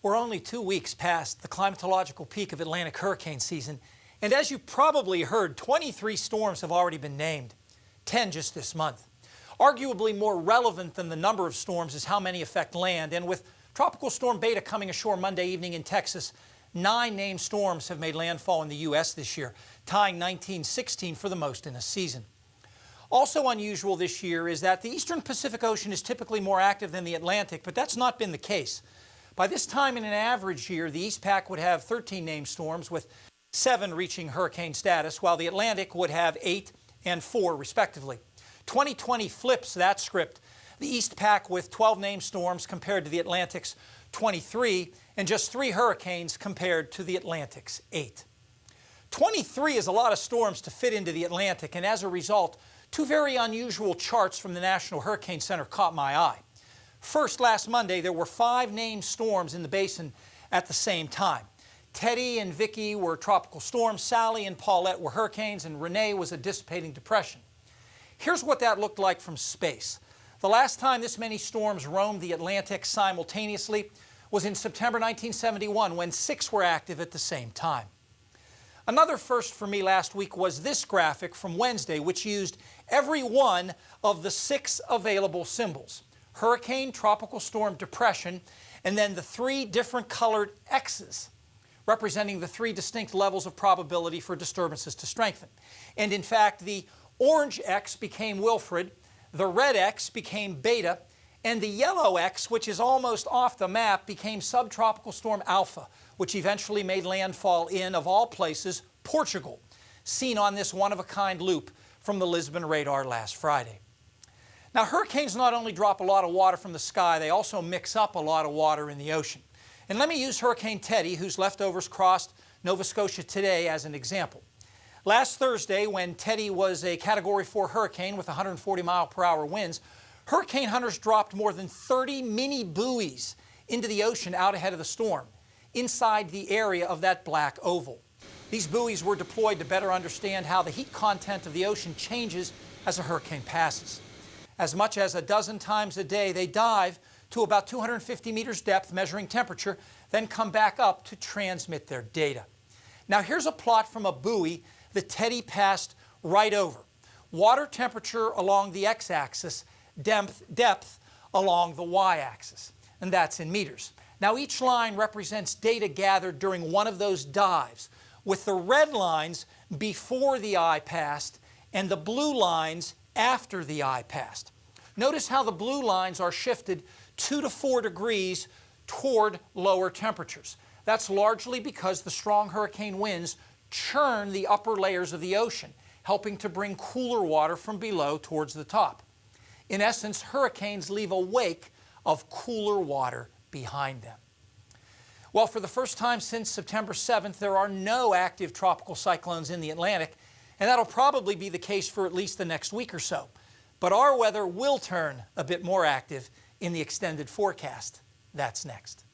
We're only 2 weeks past the climatological peak of Atlantic hurricane season, and as you probably heard, 23 storms have already been named, 10 just this month. Arguably more relevant than the number of storms is how many affect land, and with Tropical Storm Beta coming ashore Monday evening in Texas, 9 named storms have made landfall in the U.S. this year, tying 1916 for the most in a season. Also unusual this year is that the eastern Pacific Ocean is typically more active than the Atlantic, but that's not been the case. By this time in an average year, the East Pac would have 13 named storms, with 7 reaching hurricane status, while the Atlantic would have 8 and 4 respectively. 2020 flips that script. The East Pac with 12 named storms compared to the Atlantic's 23, and just 3 hurricanes compared to the Atlantic's 8. 23 is a lot of storms to fit into the Atlantic, and as a result, 2 very unusual charts from the National Hurricane Center caught my eye. First, last Monday, there were 5 named storms in the basin at the same time. Teddy and Vicky were tropical storms, Sally and Paulette were hurricanes, and Renee was a dissipating depression. Here's what that looked like from space. The last time this many storms roamed the Atlantic simultaneously was in September 1971, when 6 were active at the same time. Another first for me last week was this graphic from Wednesday, which used every one of the 6 available symbols: hurricane, tropical storm, depression, and then the 3 different colored X's, representing the 3 distinct levels of probability for disturbances to strengthen. And in fact, the orange X became Wilfred, the red X became Beta, and the yellow X, which is almost off the map, became subtropical storm Alpha, which eventually made landfall in, of all places, Portugal, seen on this one-of-a-kind loop from the Lisbon radar last Friday. Now, hurricanes not only drop a lot of water from the sky, they also mix up a lot of water in the ocean. And let me use Hurricane Teddy, whose leftovers crossed Nova Scotia today, as an example. Last Thursday, when Teddy was a Category 4 hurricane with 140-mile-per-hour winds, hurricane hunters dropped more than 30 mini buoys into the ocean out ahead of the storm, inside the area of that black oval. These buoys were deployed to better understand how the heat content of the ocean changes as a hurricane passes. As much as a dozen times a day, they dive to about 250 meters depth, measuring temperature, then come back up to transmit their data. Now here's a plot from a buoy that Teddy passed right over. Water temperature along the x-axis, depth along the y-axis, and that's in meters. Now each line represents data gathered during one of those dives, with the red lines before the eye passed and the blue lines after the eye passed. Notice how the blue lines are shifted 2 to 4 degrees toward lower temperatures. That's largely because the strong hurricane winds churn the upper layers of the ocean, helping to bring cooler water from below towards the top. In essence, hurricanes leave a wake of cooler water behind them. Well, for the first time since September 7th, there are no active tropical cyclones in the Atlantic, and that'll probably be the case for at least the next week or so. But our weather will turn a bit more active in the extended forecast. That's next.